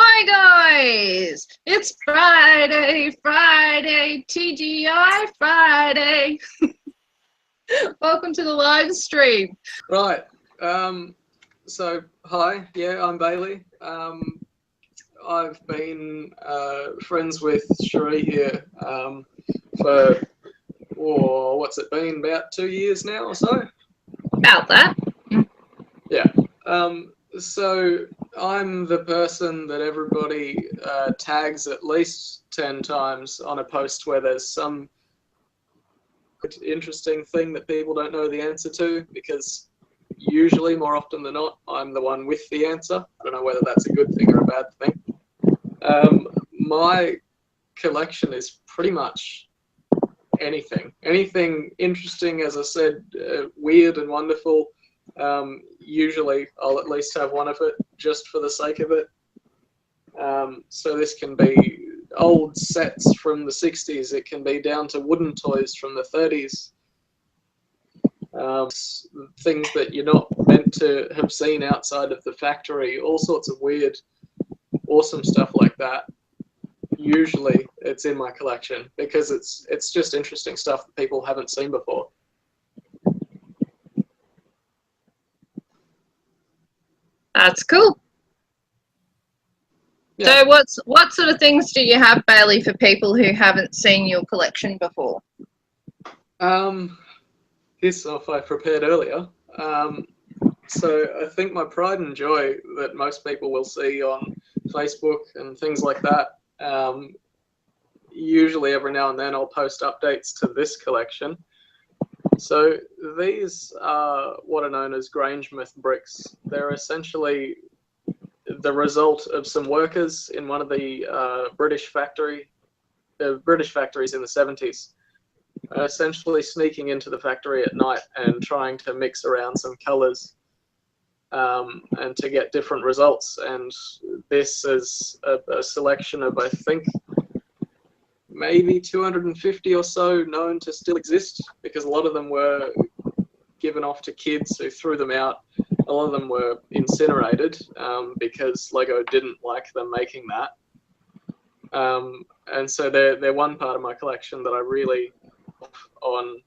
Hi guys! It's Friday, TGI Friday. Welcome to the live stream. Right. So hi. Yeah, I'm Bailey. I've been friends with Cherie here for what's it been? About 2 years now or so. About that. Yeah. So I'm the person that everybody tags at least 10 times on a post where there's some interesting thing that people don't know the answer to, because usually, more often than not, I'm the one with the answer. I don't know whether that's a good thing or a bad thing. My collection is pretty much anything interesting, as I said, weird and wonderful. Usually I'll at least have one of it just for the sake of it. So this can be old sets from the 60s, it can be down to wooden toys from the 30s. Things that you're not meant to have seen outside of the factory, all sorts of weird, awesome stuff like that. Usually it's in my collection because it's just interesting stuff that people haven't seen before. That's cool. Yeah. So what sort of things do you have, Bailey, for people who haven't seen your collection before? Here's stuff I prepared earlier. So I think my pride and joy that most people will see on Facebook and things like that, usually every now and then I'll post updates to this collection. So these are what are known as Grangemouth bricks. They're essentially the result of some workers in one of the British factories in the 70s, essentially sneaking into the factory at night and trying to mix around some colors and to get different results. And this is a selection of, I think, maybe 250 or so known to still exist, because a lot of them were given off to kids who threw them out. A lot of them were incinerated because Lego didn't like them making that. And so they're one part of my collection that I really on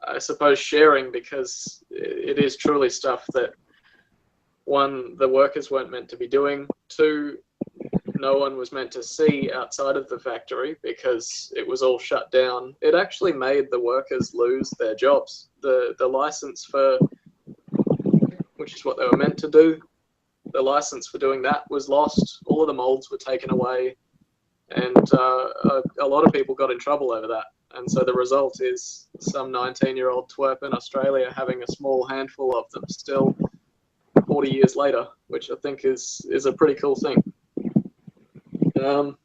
I suppose sharing, because it is truly stuff that, one, the workers weren't meant to be doing, two, no one was meant to see outside of the factory because it was all shut down. It actually made the workers lose their jobs. The license for, which is what they were meant to do, the license for doing that was lost. All of the molds were taken away, and a lot of people got in trouble over that. And so the result is some 19-year-old twerp in Australia having a small handful of them still 40 years later, which I think is a pretty cool thing. What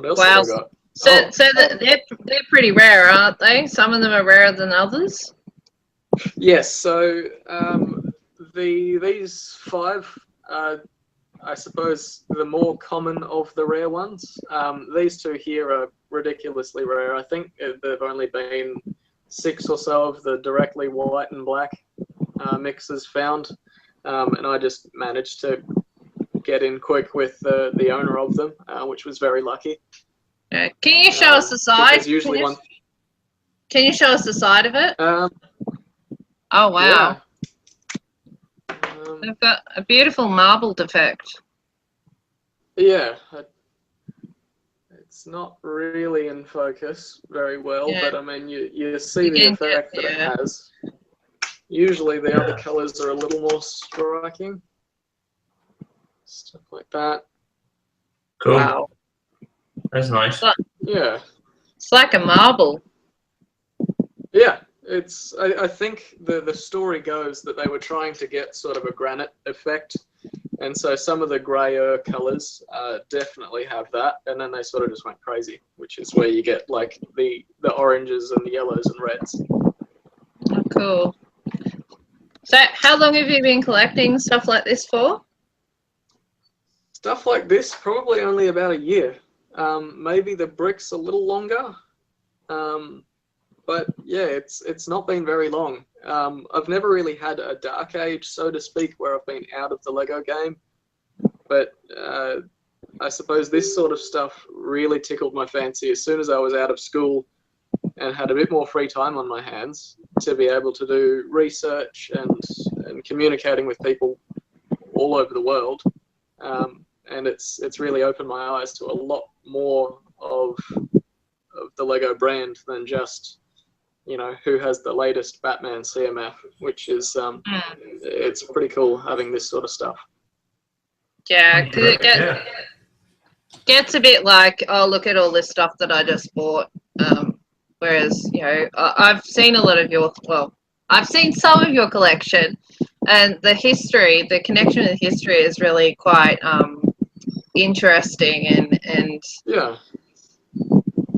else have I got? So they're pretty rare, aren't they? Some of them are rarer than others. Yes. So these five are, I suppose, the more common of the rare ones. These two here are ridiculously rare. I think there've only been 6 or so of the directly white and black mixes found, and I just managed to get in quick with the owner of them, which was very lucky. Can you show us the side? Usually Can you show us the side of it? Oh wow! Yeah. They've got a beautiful marbled effect. Yeah, it's not really in focus very well, but I mean, you see the effect that it has. Usually the other colours are a little more striking. Stuff like that. Cool. Wow. That's nice. Yeah. It's like a marble. Yeah. It's. I think the story goes that they were trying to get sort of a granite effect, and so some of the grayer colours definitely have that, and then they sort of just went crazy, which is where you get like the oranges and the yellows and reds. Oh, cool. So how long have you been collecting stuff like this for? Stuff like this, probably only about a year. Maybe the bricks a little longer. But yeah, it's not been very long. I've never really had a dark age, so to speak, where I've been out of the Lego game. But I suppose this sort of stuff really tickled my fancy as soon as I was out of school and had a bit more free time on my hands to be able to do research and communicating with people all over the world. And it's really opened my eyes to a lot more of the Lego brand than just, you know, who has the latest Batman CMF, which is it's pretty cool having this sort of stuff. Yeah, because it gets a bit like, oh, look at all this stuff that I just bought. Whereas, you know, I've seen a lot of your, well, I've seen some of your collection, and the history, the connection with history is really quite interesting, and Yeah.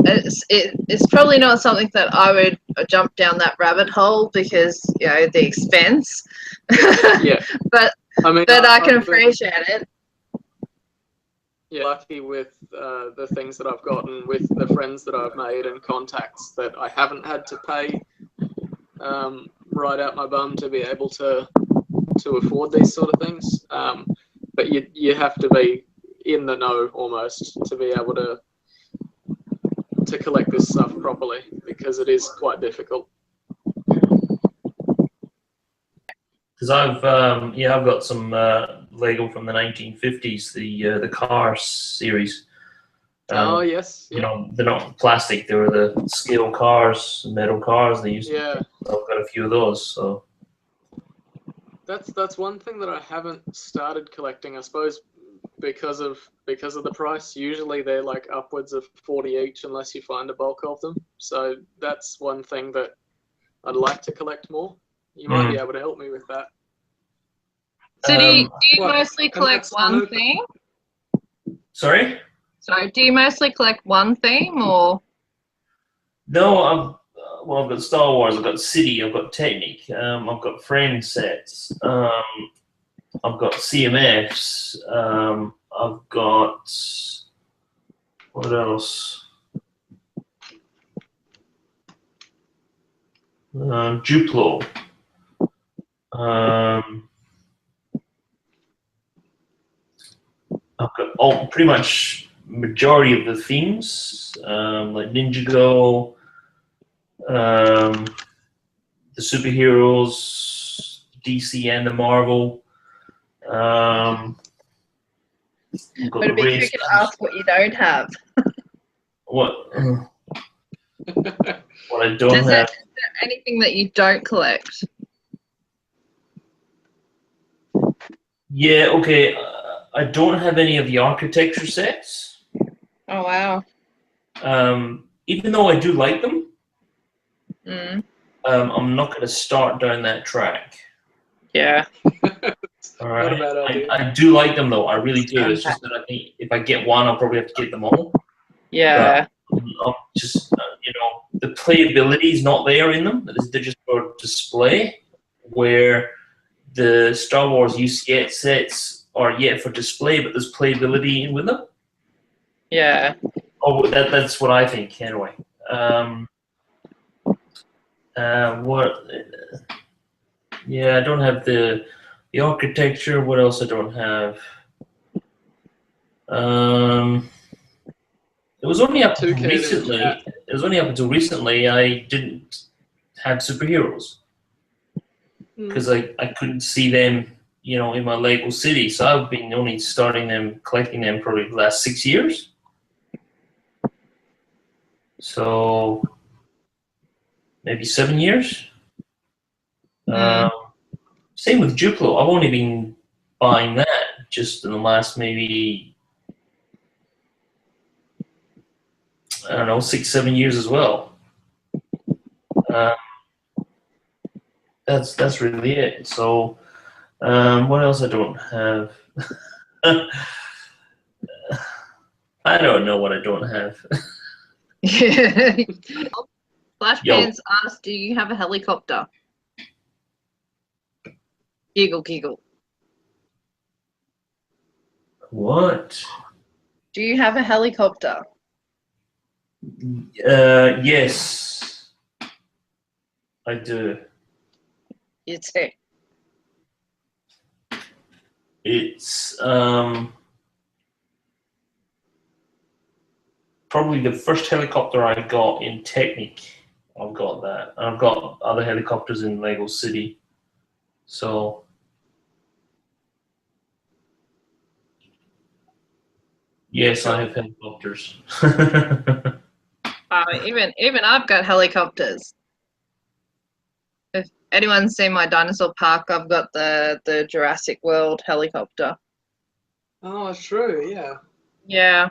It's probably not something that I would jump down that rabbit hole because, you know, the expense. Yeah. But I mean, I can I've been, appreciate it. yeah, lucky with the things that I've gotten, with the friends that I've made and contacts that I haven't had to pay right out my bum to be able to afford these sort of things. But you have to be in the know almost to be able to collect this stuff properly, because it is quite difficult. Because I've got some Lego from the 1950s, the Cars series. Oh yes, yeah. You know, they're not plastic; they were the scale cars, metal cars. They used to. Yeah. I've got a few of those. So That's one thing that I haven't started collecting, I suppose, because of the price. Usually they're like upwards of 40 each unless you find a bulk of them. So that's one thing that I'd like to collect more. You might be able to help me with that. So do you Well, mostly collect one theme? sorry. Sorry, do you mostly collect one theme, or? No, I've got Star Wars, I've got City, I've got Technic, I've got frame sets, I've got CMFs, I've got, what else? Duplo. I've got pretty much majority of the themes, like Ninjago, the superheroes, DC and the Marvel. Would it be too to ask what you don't have? What? What I don't have. Is there anything that you don't collect? Yeah, okay. I don't have any of the architecture sets. Oh wow. Even though I do like them, Mm. I'm not going to start down that track. Yeah. All right. Not a bad idea. I do like them though. I really do. It's just that I think if I get one, I'll probably have to get them all. Yeah. But I'm just, you know, the playability is not there in them. They're just for display. Where the Star Wars UC8 sets are yet for display, but there's playability in with them. Yeah. Oh, that's what I think anyway. What? Yeah, I don't have the architecture. What else I don't have? It was only up until recently. It was only up until recently I didn't have superheroes because I couldn't see them, you know, in my Lego city. So I've been only collecting them probably the last 6 years. So maybe 7 years. Same with Duplo. I've only been buying that just in the last maybe, I don't know, 6, 7 years as well. That's really it. So what else I don't have? I don't know what I don't have. Flashpants asked, do you have a helicopter? Giggle, giggle. What? Do you have a helicopter? Yes, I do. You too. It's probably the first helicopter I got in Technic. I've got that. And I've got other helicopters in Lego City. So yes, I have helicopters. Even I've got helicopters. If anyone's seen my dinosaur park, I've got the Jurassic World helicopter. Oh, it's true. Yeah. Yeah,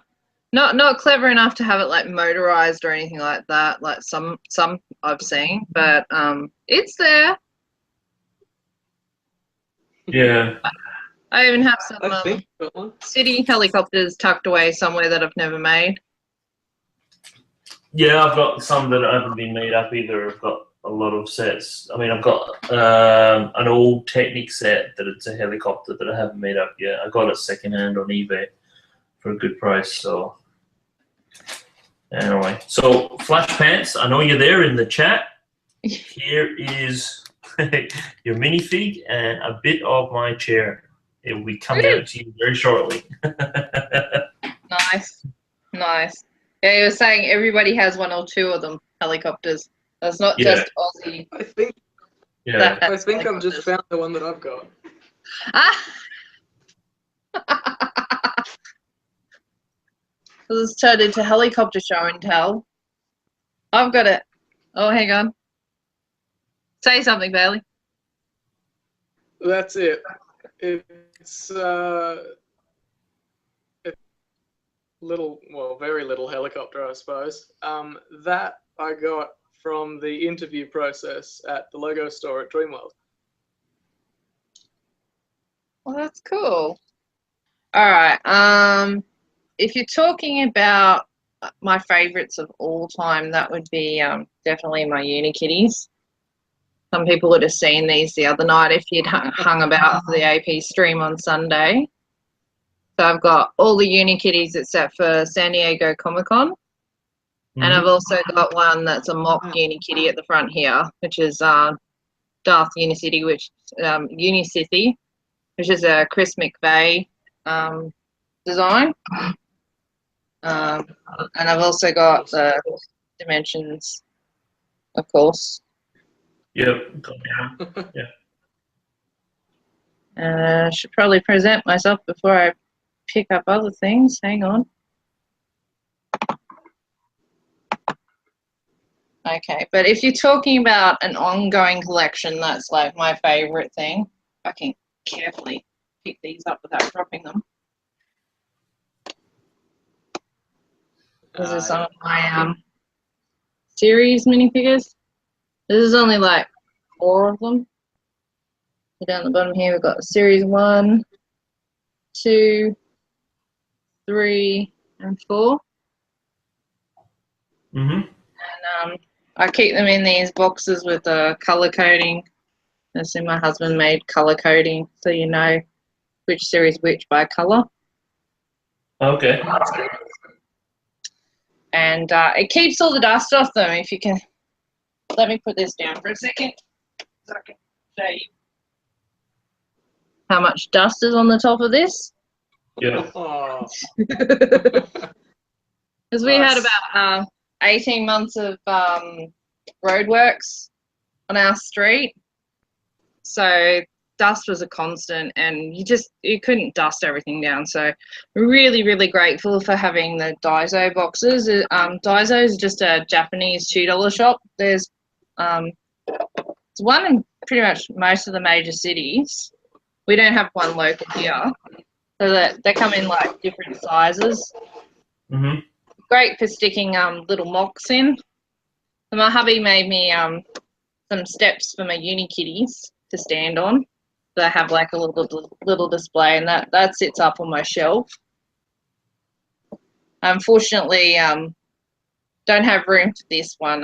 not clever enough to have it like motorized or anything like that, like some I've seen, but it's there. Yeah. I even have some I think I've got one. city helicopters tucked away somewhere that I've never made. Yeah, I've got some that haven't been made up either. I've got a lot of sets. I mean, I've got an old Technic set that it's a helicopter that I haven't made up yet. I got it secondhand on eBay for a good price. So anyway, so Flash Pants, I know you're there in the chat. Here is your minifig and a bit of my chair. It will be coming out to you very shortly. Nice, nice. Yeah, you were saying everybody has one or two of them helicopters. That's not just Aussie. I think I've just found the one that I've got. This turned into helicopter show and tell. I've got it. Oh, hang on. Say something, Bailey. That's it. It's very little helicopter, I suppose. That I got from the interview process at the Lego store at Dreamworld. Well, that's cool. All right. If you're talking about my favorites of all time, that would be definitely my Unikitties. Some people would have seen these the other night if you'd hung about for the AP stream on Sunday. So I've got all the Unikitties except for San Diego Comic-Con. And I've also got one that's a mock Unikitty at the front here, which is Darth Unicity, Unicity, which is a Chris McVeigh design. And I've also got the Dimensions, of course. Yep. I should probably present myself before I pick up other things. Hang on. Okay, but if you're talking about an ongoing collection, that's like my favorite thing. I can carefully pick these up without dropping them. This is some of my series minifigures. This is only like 4 of them. So down the bottom here, we've got series 1, 2, 3, and 4. And I keep them in these boxes with color coding. I see my husband made color coding, so you know which series which by color. Okay. And it keeps all the dust off them. If you can, let me put this down for a second, so I can show you how much dust is on the top of this. Yeah. Because we had about 18 months of roadworks on our street, so dust was a constant, and you couldn't dust everything down. So really, really grateful for having the Daiso boxes. Daiso is just a Japanese $2 shop. There's one in pretty much most of the major cities. We don't have one local here, so that they come in like different sizes. Great for sticking little mocks in. So my hubby made me some steps for my Unikitties to stand on. So I have like a little display, and that sits up on my shelf. Unfortunately, don't have room for this one.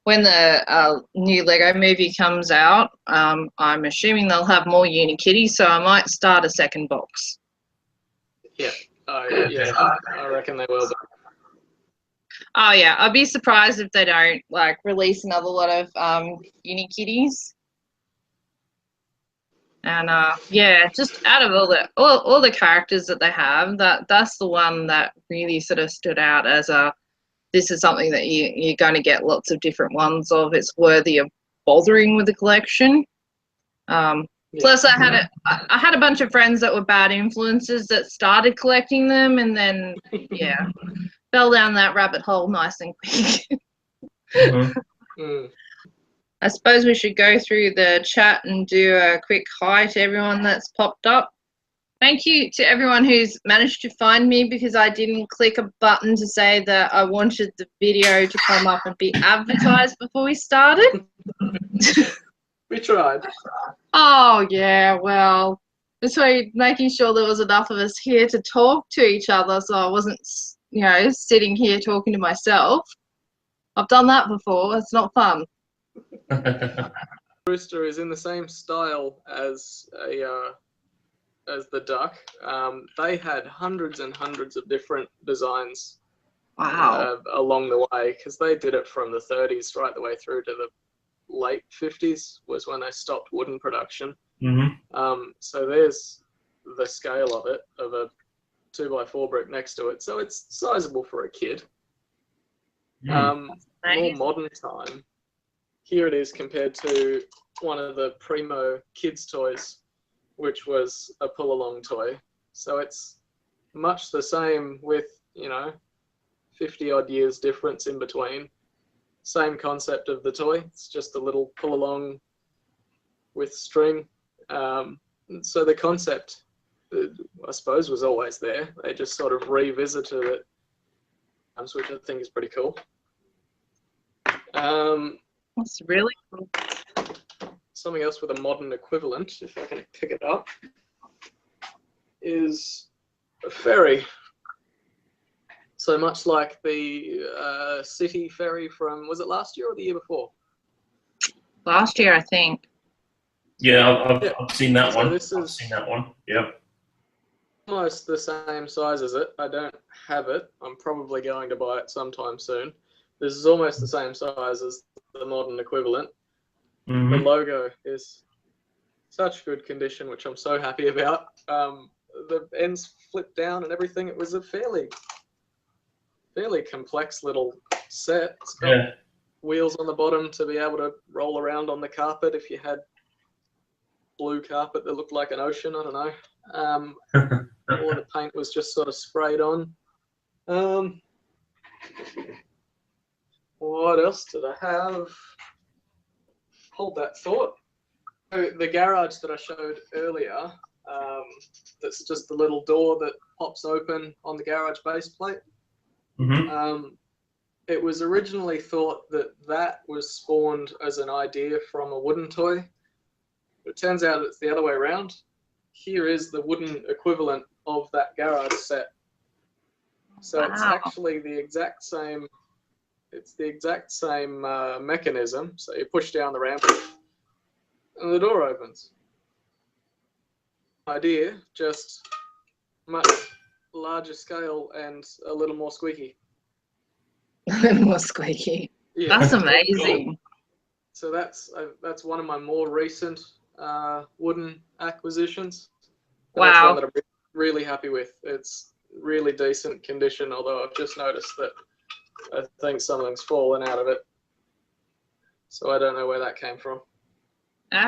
When the new Lego movie comes out, I'm assuming they'll have more Unikitties, so I might start a second box. Yeah. I reckon they will. Oh yeah, I'd be surprised if they don't like release another lot of Unikitties. And yeah, just out of all the characters that they have, that's the one that really sort of stood out as this is something that you're going to get lots of different ones of. It's worthy of bothering with the collection. Plus, I had a bunch of friends that were bad influences that started collecting them, and then yeah, fell down that rabbit hole nice and quick. I suppose we should go through the chat and do a quick hi to everyone that's popped up. Thank you to everyone who's managed to find me, because I didn't click a button to say that I wanted the video to come up and be advertised before we started. We tried. Oh, yeah, well, this way making sure there was enough of us here to talk to each other, so I wasn't, you know, sitting here talking to myself. I've done that before. It's not fun. Rooster is in the same style as the duck. They had hundreds and hundreds of different designs. Wow. Along the way, because they did it from the 30s right the way through to the late 50s was when they stopped wooden production. So there's the scale of it, of a 2x4 brick next to it. So it's sizable for a kid. More modern time. Here it is compared to one of the primo kids' toys, which was a pull-along toy. So it's much the same with, you know, 50-odd years difference in between. Same concept of the toy. It's just a little pull-along with string. So the concept, I suppose, was always there. They just sort of revisited it, which I think is pretty cool. That's really cool. Something else with a modern equivalent, if I can pick it up, is a ferry. So much like the city ferry from, was it last year or the year before? Last year, I think. Yeah, I've seen that one. This I've seen that one. Yep. Almost the same size as it. I don't have it. I'm probably going to buy it sometime soon. This is almost the same size as the modern equivalent. The logo is such good condition, which I'm so happy about. The ends flip down and everything. It was a fairly complex little set. It's got wheels on the bottom to be able to roll around on the carpet if you had blue carpet that looked like an ocean. I don't know. All of the paint was just sort of sprayed on. What else did I have? Hold that thought. So the garage that I showed earlier, that's just the little door that pops open on the garage base plate. It was originally thought that was spawned as an idea from a wooden toy. But it turns out it's the other way around. Here is the wooden equivalent of that garage set. So it's actually the exact same. It's the exact same mechanism. So you push down the ramp and the door opens. Idea, just much larger scale and a little more squeaky. A little more squeaky. Yeah. That's amazing. So that's one of my more recent wooden acquisitions. And that's one that I'm really happy with. It's really decent condition, although I've just noticed that I think something's fallen out of it. So I don't know where that came from.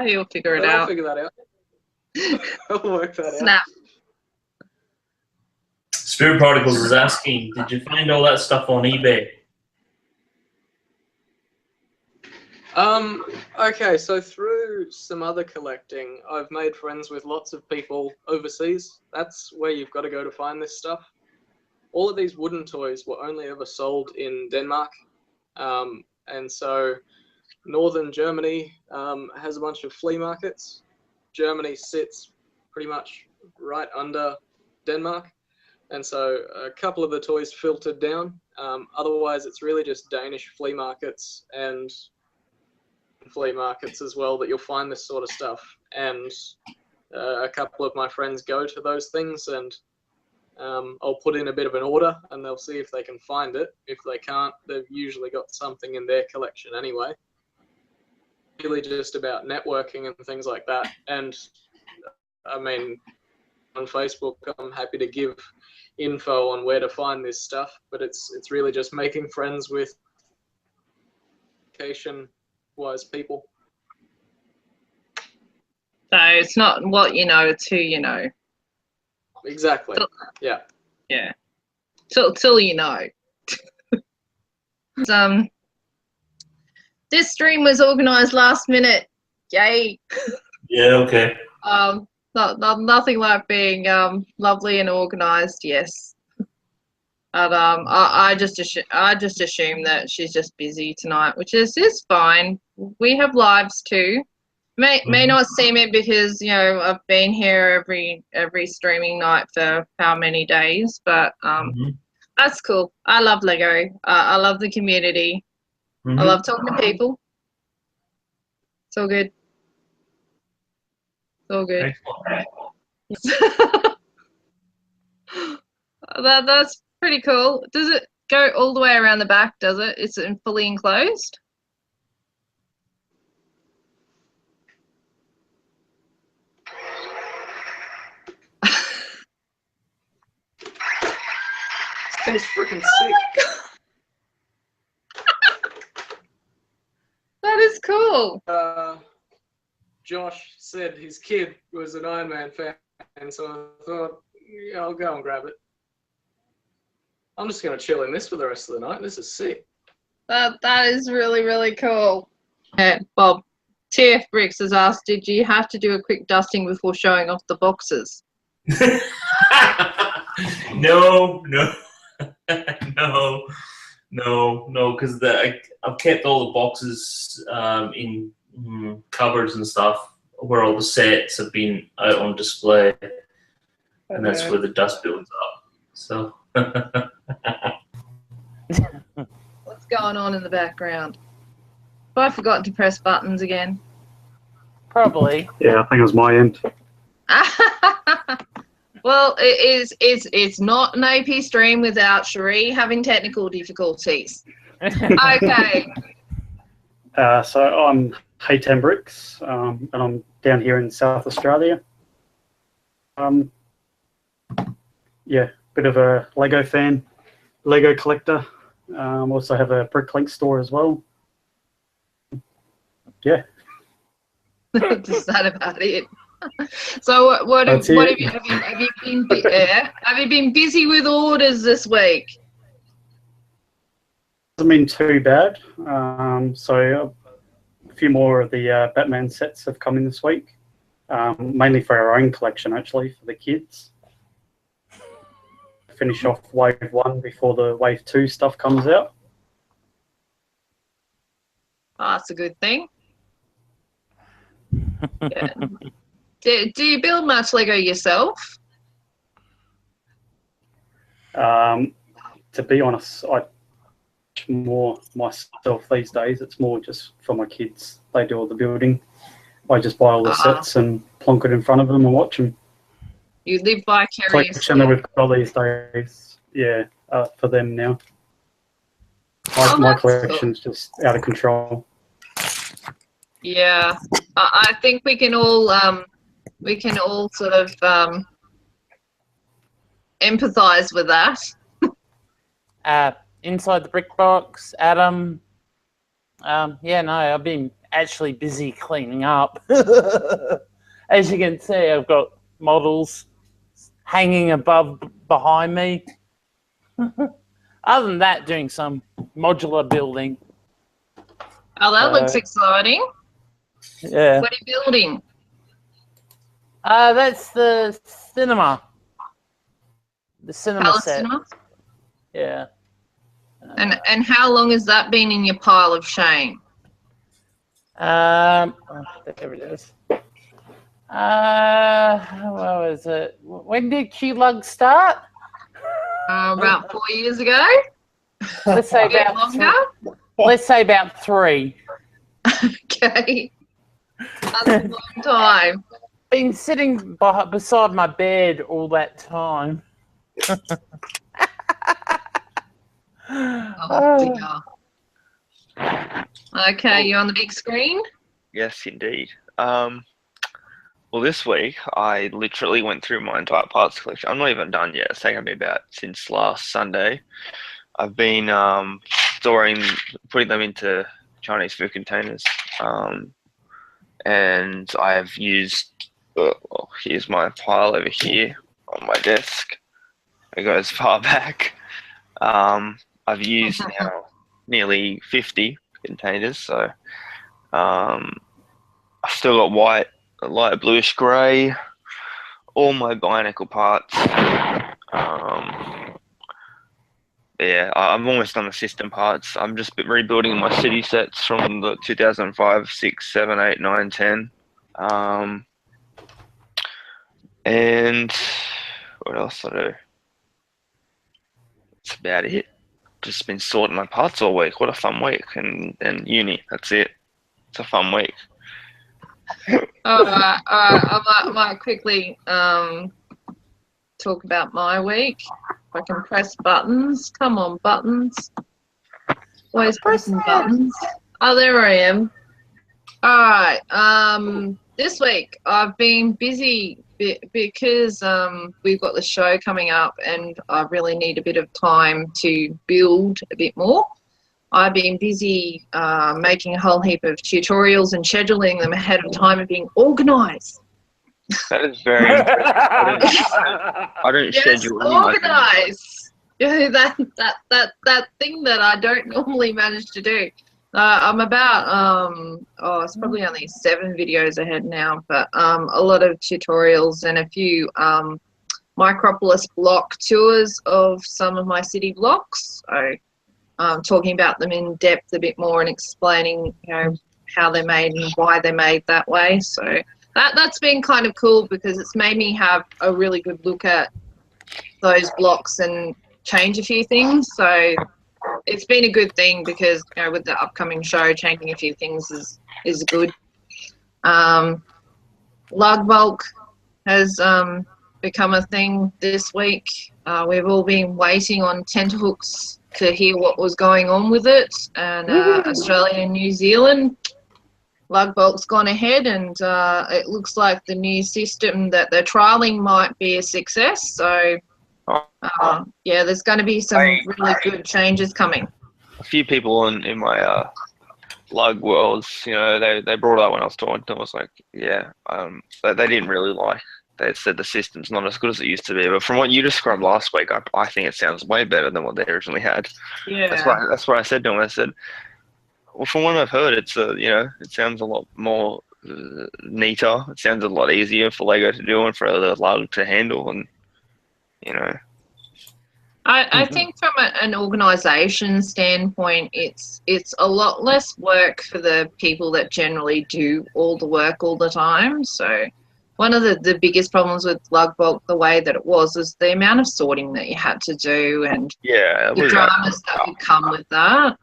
You'll figure it out. I'll figure that out. I'll work that Snap. out. Spirit Particles is asking, did you find all that stuff on eBay? Okay, so through some other collecting, I've made friends with lots of people overseas. That's where you've got to go to find this stuff. All of these wooden toys were only ever sold in Denmark. And so northern Germany has a bunch of flea markets. Germany sits pretty much right under Denmark. And so a couple of the toys filtered down. Otherwise, it's really just Danish flea markets and flea markets as well that you'll find this sort of stuff. And a couple of my friends go to those things, and I'll put in a bit of an order and they'll see if they can find it. If they can't, they've usually got something in their collection anyway. Really just about networking and things like that. And I mean, on Facebook, I'm happy to give info on where to find this stuff, but it's really just making friends with education-wise people. So it's not what you know, it's who you know. Exactly. Yeah. Yeah. Till you know. This stream was organised last minute. Yay. Yeah, okay. Nothing like being lovely and organised. Yes. But I just assume that she's just busy tonight, which is fine. We have lives too. May not seem it because I've been here every streaming night for how many days, but that's cool. I love Lego. I love the community. I love talking to people. It's all good. It's all good. That's pretty cool. Does it go all the way around the back? Does it? It's fully enclosed. That is freaking sick. That is cool. Josh said his kid was an Iron Man fan, and so I thought, yeah, I'll go and grab it. I'm just going to chill in this for the rest of the night. This is sick. That is really, really cool. Bob, TF Bricks has asked, did you have to do a quick dusting before showing off the boxes? No, because I've kept all the boxes in cupboards and stuff where all the sets have been out on display, and that's where the dust builds up. So. What's going on in the background? Have I forgotten to press buttons again? Probably. Yeah, I think it was my end. Well, it's not an AP stream without Cherie having technical difficulties. Okay. So I'm Haytan Bricks, and I'm down here in South Australia. Yeah, bit of a Lego fan, Lego collector. Also have a Bricklink store as well. Yeah. Is that about it? So what have you been busy with orders this week? Hasn't been too bad. So a few more of the Batman sets have come in this week, mainly for our own collection, actually, for the kids. Finish off wave 1 before the wave 2 stuff comes out. Oh, that's a good thing. Yeah. Do you build much Lego yourself? To be honest, I more myself these days. It's more just for my kids. They do all the building. I just buy all the sets and plonk it in front of them and watch them. You live vicariously. Collection that we've got these days, yeah, for them now. My collection's just out of control. Yeah, I think we can all sort of empathise with that. Inside the brick box, Adam. Yeah, no, I've been actually busy cleaning up. As you can see, I've got models hanging behind me. Other than that, doing some modular building. Oh, that looks exciting. Yeah. What are you building? That's the cinema. The cinema Palace set. Cinema? Yeah. And how long has that been in your pile of shame? There it is. What was it? When did Q-Lug start? About 4 years ago. Let's say about longer. Let's say about 3. Okay, that's a long time. Been sitting beside my bed all that time. Oh, dear. Okay, you on the big screen? Yes, indeed. Well, this week I literally went through my entire parts collection. I'm not even done yet. It's taken me about since last Sunday. I've been putting them into Chinese food containers, and I've used. Well, here's my pile over here on my desk. It goes far back. I've used now nearly 50 containers, so I've still got white, light bluish grey, all my Bionicle parts. Yeah, I'm almost on the system parts. I'm just rebuilding my city sets from the 2005, 6, 7, 8, 9, 10. And what else I do? That's about it. Just been sorting my parts all week. What a fun week. And uni, that's it. It's a fun week. Alright. I might quickly talk about my week. If I can press buttons. Come on, buttons. Always pressing buttons. Oh, there I am. Alright. This week I've been busy because we've got the show coming up and I really need a bit of time to build a bit more. I've been busy making a whole heap of tutorials and scheduling them ahead of time and being organised. That is very interesting. I don't schedule any of my things. Organised. That thing that I don't normally manage to do. I'm about it's probably only 7 videos ahead now, but a lot of tutorials and a few Micropolis block tours of some of my city blocks. So talking about them in depth a bit more and explaining, you know, how they're made and why they're made that way. So that's been kind of cool because it's made me have a really good look at those blocks and change a few things. So it's been a good thing because, you know, with the upcoming show, changing a few things is good. Lug bulk has become a thing this week. We've all been waiting on tenterhooks to hear what was going on with it, and Australia and New Zealand. Lug bulk's gone ahead, and it looks like the new system that they're trialling might be a success. So. Yeah, there's going to be some really good changes coming. A few people in my lug worlds, you know, they brought it up when I was talking to them. I was like, yeah, they didn't really like. They said the system's not as good as it used to be. But from what you described last week, I think it sounds way better than what they originally had. Yeah, that's what I said to them. I said, well, from what I've heard, it's you know, it sounds a lot more neater. It sounds a lot easier for Lego to do and for the lug to handle, and you know. I think from an organisation standpoint, it's a lot less work for the people that generally do all the work all the time. So one of the biggest problems with lug bulk, the way that it was, is the amount of sorting that you had to do and the dramas that would come with that.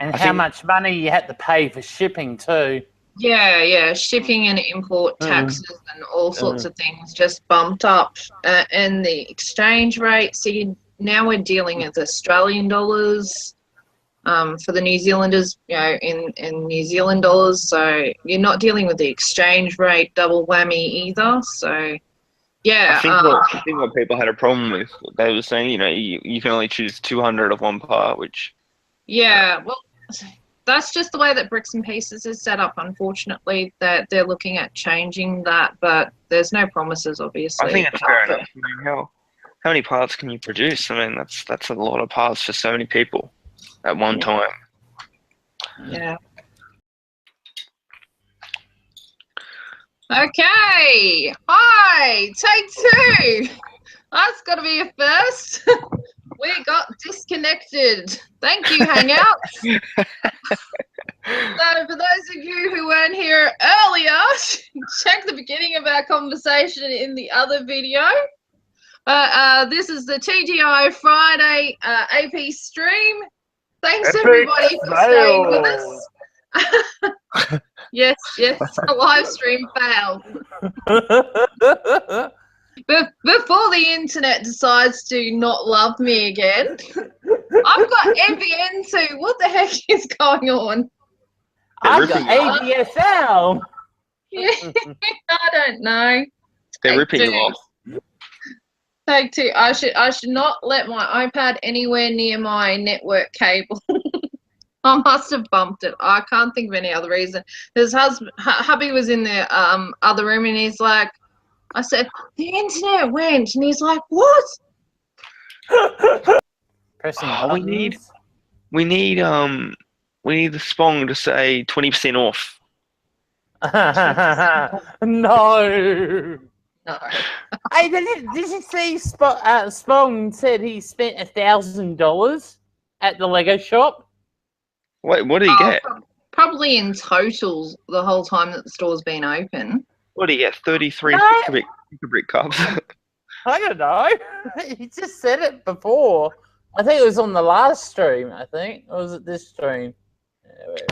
And how much money you had to pay for shipping too. Yeah, shipping and import taxes and all sorts of things just bumped up, and the exchange rate. So now we're dealing with Australian dollars for the New Zealanders, you know, in New Zealand dollars. So you're not dealing with the exchange rate double whammy either. So yeah, I think what people had a problem with, they were saying, you know, you can only choose 200 of one part, which well. That's just the way that Bricks and Pieces is set up, unfortunately, that they're looking at changing that, but there's no promises, obviously. I think it's fair enough. I mean, how many parts can you produce? I mean, that's a lot of parts for so many people at one time. Yeah. Okay. Hi, take 2. That's got to be a first. We got disconnected. Thank you, Hangouts. So for those of you who weren't here earlier, check the beginning of our conversation in the other video. This is the TGI Friday AP stream. Thanks everybody for staying with us. Yes, a live stream failed. But before the internet decides to not love me again, I've got NBN too. What the heck is going on? I've got ADSL. Yeah, I don't know. They're Take ripping you two. off. Take two. I should not let my iPad anywhere near my network cable. I must have bumped it. I can't think of any other reason. His hubby was in the other room, and he's like, I said, the internet went, and he's like, what? Pressing Oh, we need- buttons. We need the Spong to say 20% off. No. No. Hey, did you see Spong said he spent $1,000 at the Lego shop? Wait, what do you get? Probably in total the whole time that the store's been open. What do you get? 33 No. brick cups. I don't know. He just said it before. I think it was on the last stream, I think. Or was it this stream? Wait.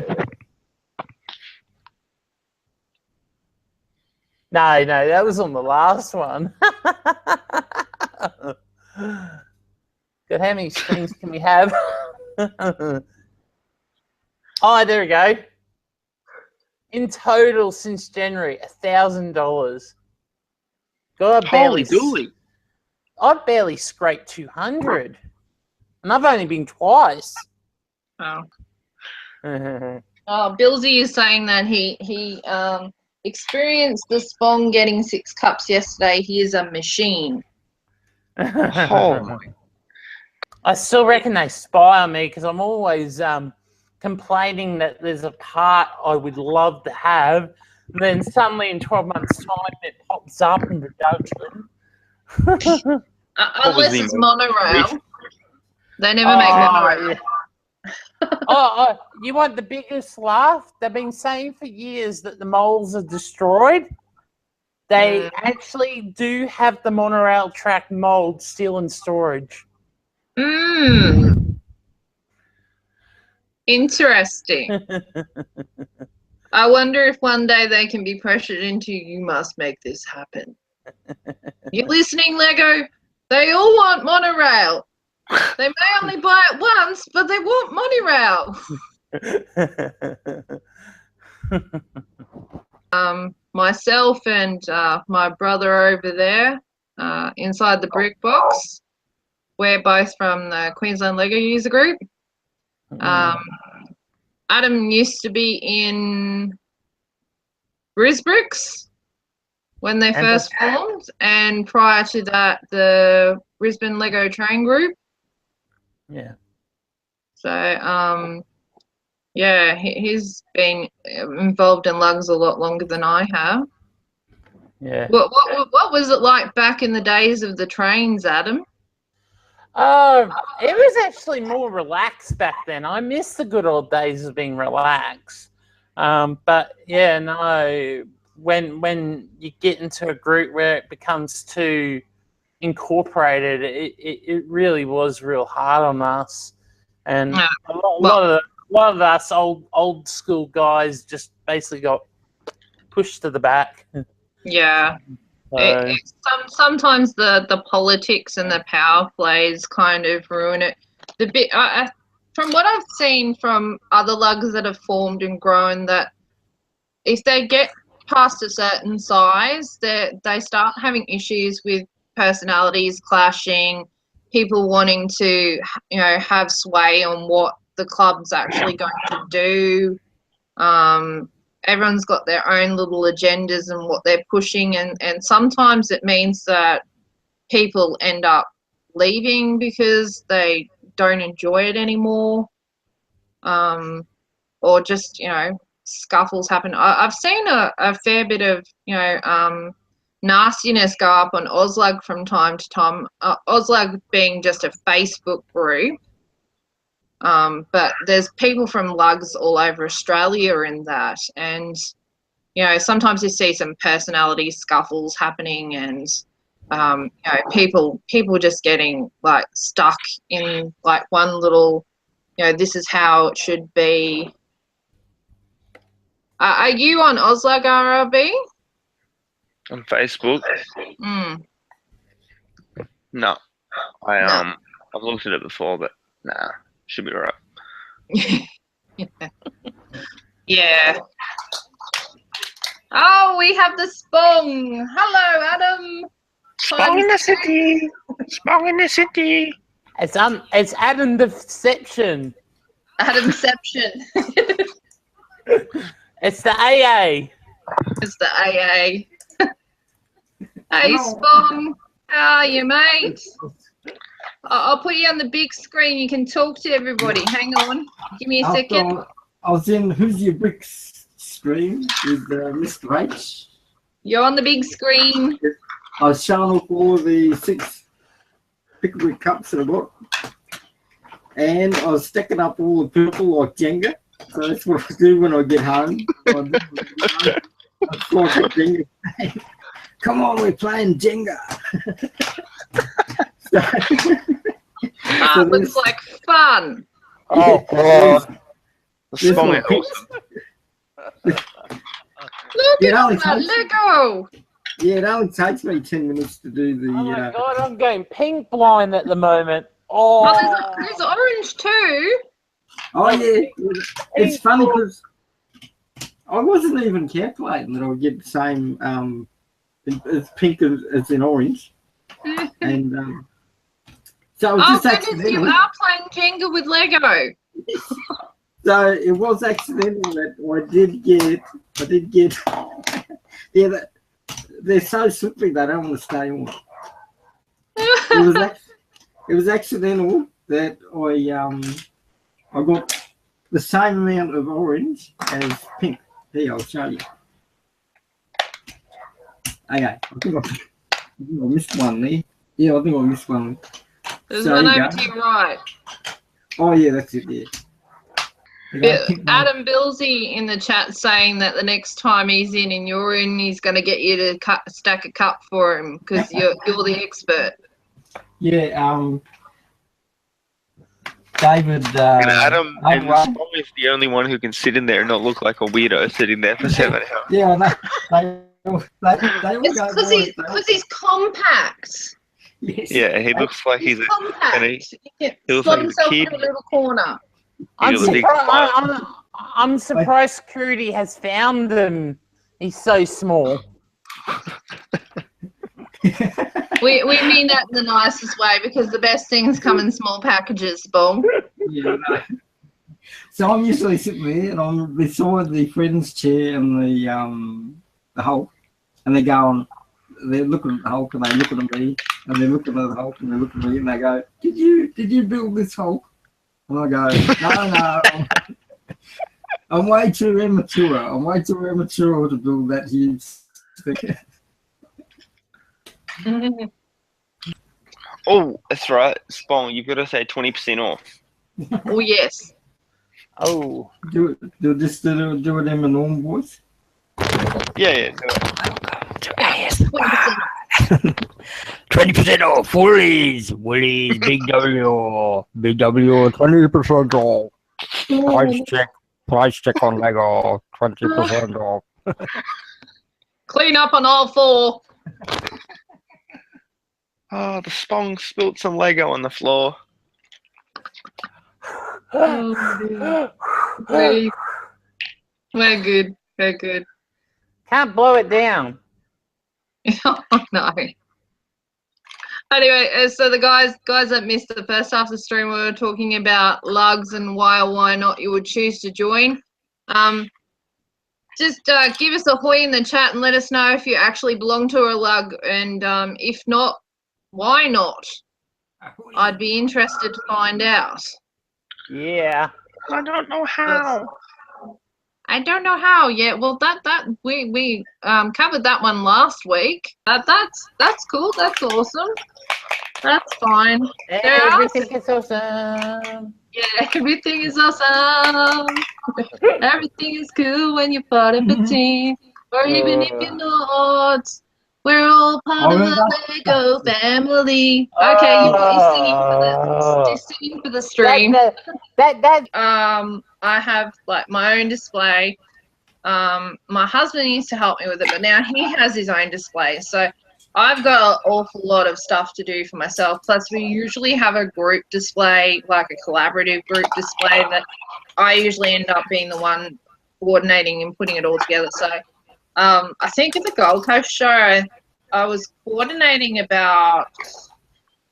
No, that was on the last one. God, how many streams can we have? Oh, there we go. In total, since January, $1,000. God, Holy dooly. I've barely scraped 200, and I've only been twice. Oh. Billsy is saying that he experienced the Spong getting 6 cups yesterday. He is a machine. Oh my. I still reckon they spy on me because I'm always complaining that there's a part I would love to have. And then suddenly in 12 months' time, it pops up in production. Unless it's monorail. They never make monorail. Yeah. You want the biggest laugh? They've been saying for years that the moles are destroyed. They actually do have the monorail track mold still in storage. Interesting. I wonder if one day they can be pressured into, you must make this happen. You listening, Lego? They all want monorail. They may only buy it once, but they want monorail. Myself and my brother over there inside the brick box. We're both from the Queensland Lego user group. Adam used to be in Bricks when they first formed, and prior to that, the Brisbane Lego Train Group. Yeah. So, yeah, he's been involved in lugs a lot longer than I have. Yeah. What was it like back in the days of the trains, Adam? It was actually more relaxed back then. I miss the good old days of being relaxed. But yeah, no, when you get into a group where it becomes too incorporated, it really was real hard on us. And a lot of us old school guys just basically got pushed to the back. Yeah. Sometimes the politics and the power plays kind of ruin it. From what I've seen from other lugs that have formed and grown, that if they get past a certain size, they start having issues with personalities clashing, people wanting to have sway on what the club's actually going to do. Everyone's got their own little agendas and what they're pushing, and sometimes it means that people end up leaving because they don't enjoy it anymore, or just scuffles happen. I've seen a fair bit of nastiness go up on Auslug from time to time. Auslug being just a Facebook group. But there's people from lugs all over Australia in that, and sometimes you see some personality scuffles happening, and people just getting like stuck in like one little, this is how it should be. Are you on Auslug RRB? On Facebook? No. I've looked at it before, but nah. Should be alright. Yeah. Oh, we have the Spong. Hello, Adam. Spong in the city. Spong in the city. It's Adam Deception. Adamception. It's the AA. It's the AA. Hey, Spong. How are you, mate? I'll put you on the big screen. You can talk to everybody. Hang on. Give me a second. I was in Who's Your Bricks stream with Mr. H. You're on the big screen. I was showing off all of the 6 picklebrick cups that I bought. And I was stacking up all the purple like Jenga. So that's what I do when I get home. Jenga. Come on, we're playing Jenga. It looks like fun. Oh, God. The Spong is awesome. Look at all that Lego. Yeah, it only takes me 10 minutes to do the... Oh my God, I'm going pink blind at the moment. Oh, there's orange too. Oh, yeah. It's funny because I wasn't even calculating that I would get the same as pink as in orange. And so it was just accidental. You are playing Jenga with Lego. So it was accidental that I did get yeah, they're so slippery they don't want to stay on. It was accidental that I got the same amount of orange as pink. Here, I'll show you. Okay, I think I missed one there. Yeah, I think I missed one. There's one over to your right. Oh yeah, that's it. Yeah. Adam Billsy in the chat saying that the next time he's in and you're in, he's going to get you to stack a cup for him because you're the expert. Yeah, David. And Adam and Spong is the only one who can sit in there and not look like a weirdo sitting there for 7 hours. Yeah, they all it's because he's compact. Yes. Yeah, he looks like he's compact. he looks like he's a kid. In a little corner. I'm surprised security has found him. He's so small. we mean that in the nicest way because the best things come in small packages, Spong. Yeah, no. So I'm usually sitting there and I'm beside the friend's chair and the Hulk, and they're looking at the Hulk and they're looking at me and they're looking at the Hulk and they're looking at me and they go, Did you build this Hulk? And I go, no, I'm way too immature. I'm way too immature to build that huge thing. Oh, that's right. Spong, you've got to say 20% off. Oh, yes. Oh. Do it in my normal voice? Yeah, do it. Yes. 20% off, Woolies, Big W, 20% off. Price check on Lego, 20% off. Clean up on all 4. Oh, the Spong spilt some Lego on the floor. Oh, we're good. We're good. Can't blow it down. Oh, no. Anyway, so the guys that missed the first half of the stream, we were talking about lugs and why or why not you would choose to join. Just give us a hoy in the chat and let us know if you actually belong to a lug, and if not, why not? I'd be interested to find out. Yeah. I don't know how. I don't know how yet. Well, we covered that one last week. That's cool. That's awesome. That's fine. Everything is awesome. Yeah, everything is awesome. Everything is cool when you're part of a team, or even if you're not. We're all part of the Lego family. Okay, you're singing for the stream. I have like my own display. My husband used to help me with it, but now he has his own display. So I've got an awful lot of stuff to do for myself. Plus, we usually have a group display, like a collaborative group display, that I usually end up being the one coordinating and putting it all together. So I think at the Gold Coast show, I was coordinating about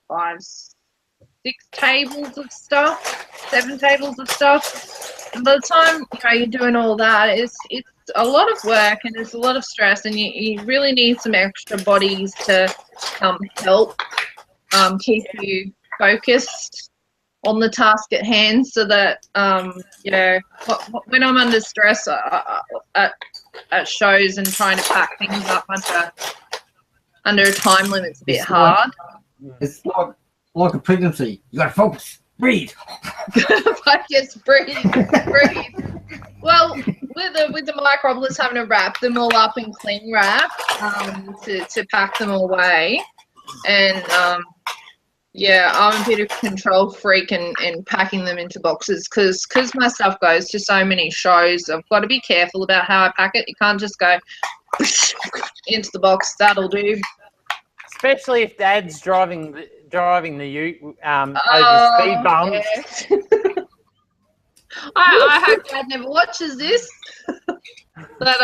5, 6 tables of stuff, 7 tables of stuff. And by the time you're doing all that, it's a lot of work and it's a lot of stress, and you really need some extra bodies to help keep you focused on the task at hand, so that when I'm under stress at shows and trying to pack things up under a time limit's a bit hard. It's like a pregnancy. You gotta focus, breathe. Focus, breathe. Well, with the microbolus, having to wrap them all up in cling wrap to pack them away, and I'm a bit of control freak and packing them into boxes because my stuff goes to so many shows. I've got to be careful about how I pack it. You can't just go into the box. That'll do. Especially if Dad's driving the ute over speed bumps. Yes. I hope Dad never watches this. But what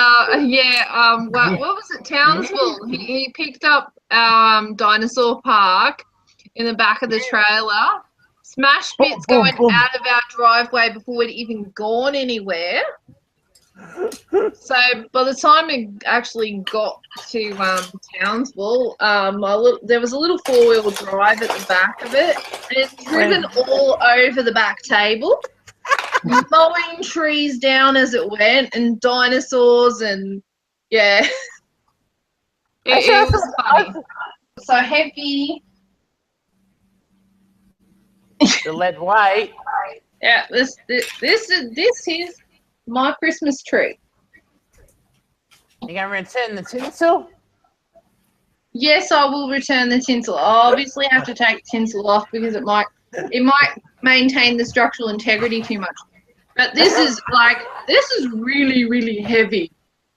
was it? Townsville. He picked up our dinosaur park in the back of the trailer. Smash bits going out of our driveway before we'd even gone anywhere. So by the time it actually got to Townsville, there was a little 4-wheel drive at the back of it, and it's driven all over the back table, mowing trees down as it went, and dinosaurs, and it was funny. So heavy. The lead weight. Yeah, this is my Christmas tree. You gonna return the tinsel? Yes, I will return the tinsel. I'll obviously have to take tinsel off because it might maintain the structural integrity too much. But this is really, really heavy,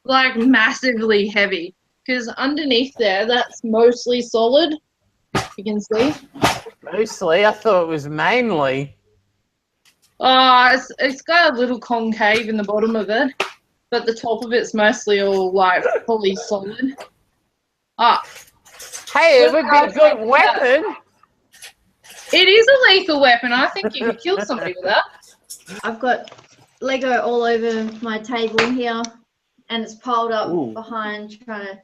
like massively heavy. Because underneath there, that's mostly solid. You can see. Mostly, I thought it was mainly. It's got a little concave in the bottom of it, but the top of it's mostly all like fully solid. Hey, it would be a good weapon. It is a lethal weapon. I think you could kill somebody with that. I've got Lego all over my table here, and it's piled up behind, trying to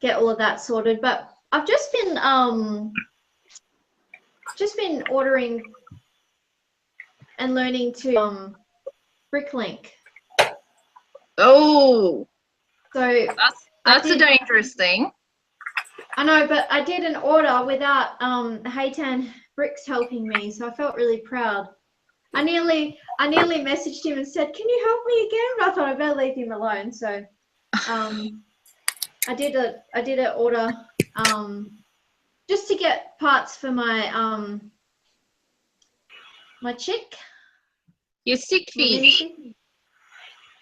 get all of that sorted. But I've just been ordering and learning to Bricklink. Oh, so that's a dangerous thing. I know, but I did an order without Haytan Bricks helping me, so I felt really proud. I nearly messaged him and said, "Can you help me again?" But I thought I better leave him alone. So I did an order just to get parts for my my chick. Your sick feet.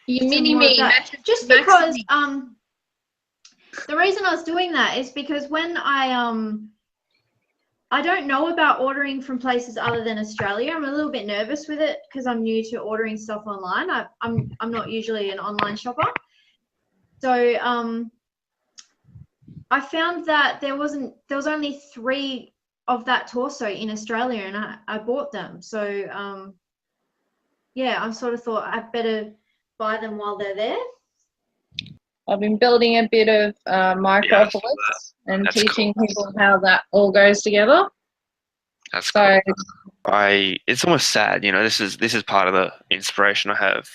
You mini me. Just because the reason I was doing that is because when I don't know about ordering from places other than Australia. I'm a little bit nervous with it because I'm new to ordering stuff online. I'm not usually an online shopper. So I found that there was only 3 of that torso in Australia, and I bought them. So I sort of thought I'd better buy them while they're there. I've been building a bit of micropolits and that's teaching cool. people how that all goes together. That's So cool. It's almost sad, this is part of the inspiration I have.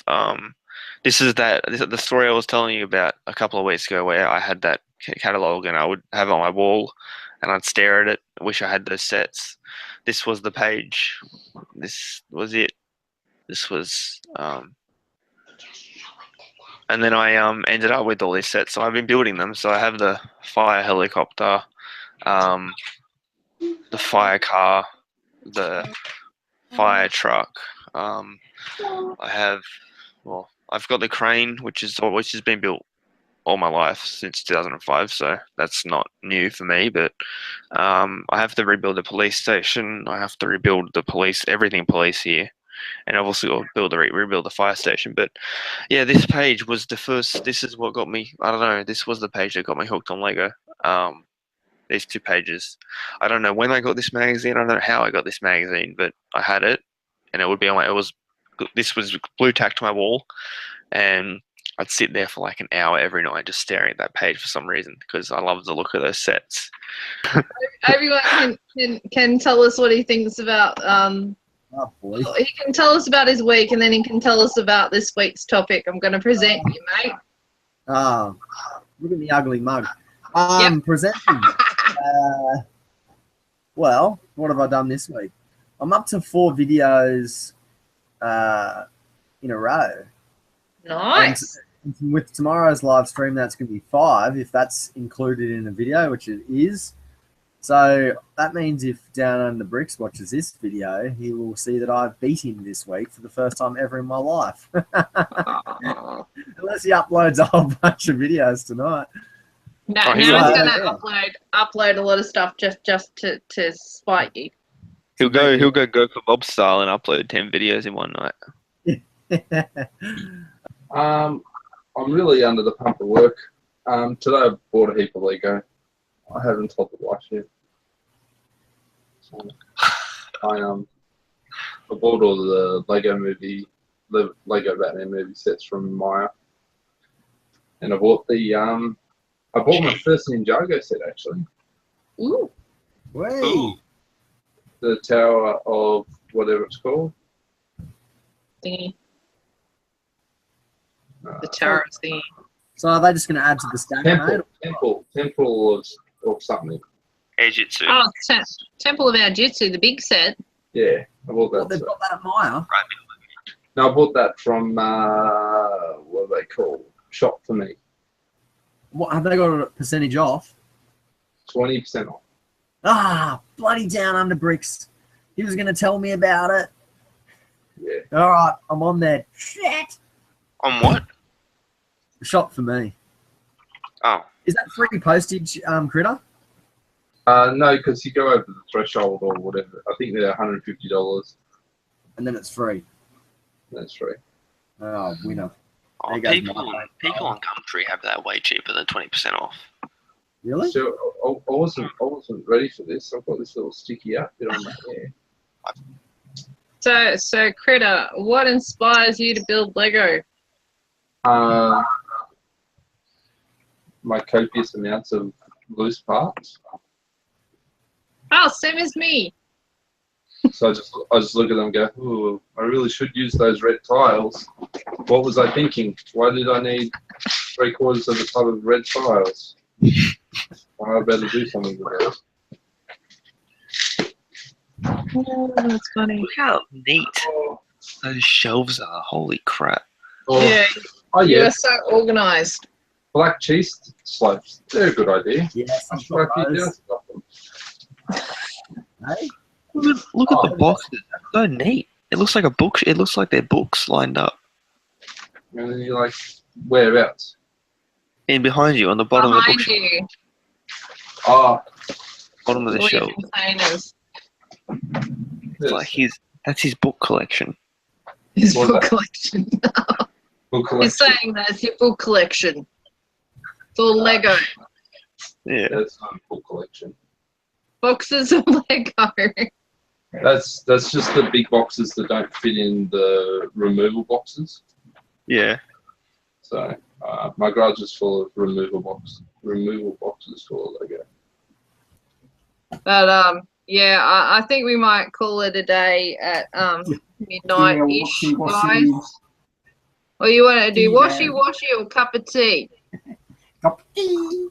This is the story I was telling you about a couple of weeks ago, where I had that catalog and I would have it on my wall and I'd stare at it. I wish I had those sets. This was the page. This was it. This was and then I ended up with all these sets. So I've been building them. So I have the fire helicopter, the fire car, the fire truck. I've got the crane, which has been built all my life since 2005. So that's not new for me. But I have to rebuild the police station. I have to rebuild the everything police here. and I've also got to rebuild the fire station. But yeah, this page was the first. This is what got me. I don't know. This was the page that got me hooked on Lego. These 2 pages. I don't know when I got this magazine. I don't know how I got this magazine, but I had it, and it would be on my. This was blue tacked to my wall, and I'd sit there for like an hour every night just staring at that page for some reason because I love the look of those sets. Everyone can tell us what he thinks about. Oh, boy. He can tell us about his week, and then he can tell us about this week's topic. I'm going to present you, mate. Look at the ugly mug. Yep. Presenting. Well, what have I done this week? I'm up to 4 videos in a row. Nice. And with tomorrow's live stream, that's going to be 5 if that's included in the video, which it is. So that means if Down Under Bricks watches this video, he will see that I've beat him this week for the first time ever in my life. Unless he uploads a whole bunch of videos tonight. Now he's going to upload a lot of stuff just to spite you. He'll go for Bob style and upload 10 videos in one night. I'm really under the pump of work. Today I bought a heap of Lego. I haven't told the wife yet. So I bought all the Lego Batman movie sets from Maya, and I bought my first Ninjago set actually. Ooh. Wait. The Tower of whatever it's called. Thingy. The tower thingy. So are they just going to add to the stack? Temple of something. Aijutsu. Oh, Temple of Aijutsu, the big set. Yeah, I bought that. What, they've got that at Maya? No, I bought that from what are they called? Shop for Me. What have they got a percentage off? 20% off. Ah, bloody Down Under Bricks. He was going to tell me about it. Yeah. All right, I'm on there. Shit. On what? Shop for Me. Oh. Is that free postage, Critta? No, because you go over the threshold or whatever. I think they're $150. And then it's free. That's free. Oh, winner. Oh, people on Gumtree have that way cheaper than 20% off. Really? So I wasn't ready for this. I've got this little sticky outfit on my hair. So Critta, what inspires you to build Lego? My copious amounts of loose parts. Oh, same as me. So I just look at them and go, ooh, I really should use those red tiles. What was I thinking? Why did I need 3/4 of the tub of red tiles? I better do something with it. Oh, that's funny. Look how neat those shelves are. Holy crap. Yeah. Oh, yeah. You're so organised. Black cheese slopes. They're a good idea. Yes, I'm sure I keep down stuff them. Hey? Look at the boxes. That's so neat. It looks like a book. It looks like they're books lined up. And then you're like, whereabouts? In behind you, on the bottom of the Behind bookshelf. you. Oh, Bottom of the All your shelf. containers. It's like that's his book collection. His What book is collection. book He's collection. saying that's your book collection. It's all Lego. Yeah. That's not a book collection. Boxes of Lego. That's just the big boxes that don't fit in the removal boxes. Yeah. So my garage is full of removal boxes full of Lego. But yeah, I think we might call it a day at midnight-ish, guys. Or you want to do washy or cup of tea? Cup of tea.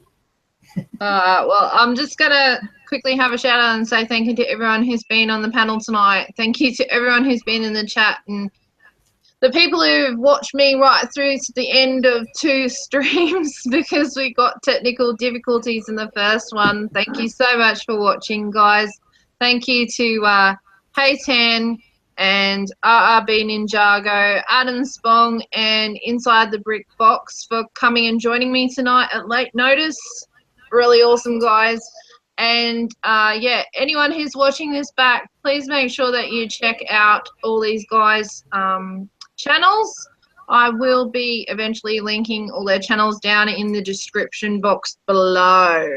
Well, I'm just gonna quickly have a shout out and say thank you to everyone who's been on the panel tonight. Thank you to everyone who's been in the chat and the people who've watched me right through to the end of 2 streams because we got technical difficulties in the first one. Thank you so much for watching, guys. Thank you to Haytan and RRB Ninjago, Adam Spong, and Inside the Brick Box for coming and joining me tonight at late notice. Really awesome, guys. And yeah, anyone who's watching this back, please make sure that you check out all these guys' channels. I will be eventually linking all their channels down in the description box below.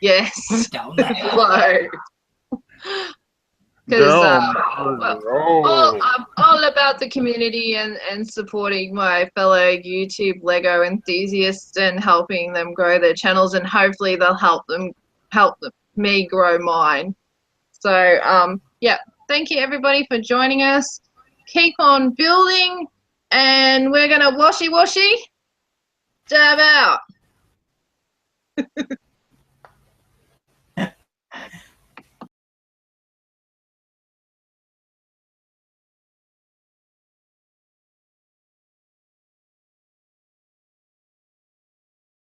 Yes, below. Because I'm all about the community and supporting my fellow YouTube Lego enthusiasts and helping them grow their channels, and hopefully they'll help me grow mine. So yeah, thank you everybody for joining us. Keep on building, and we're gonna washy dab out.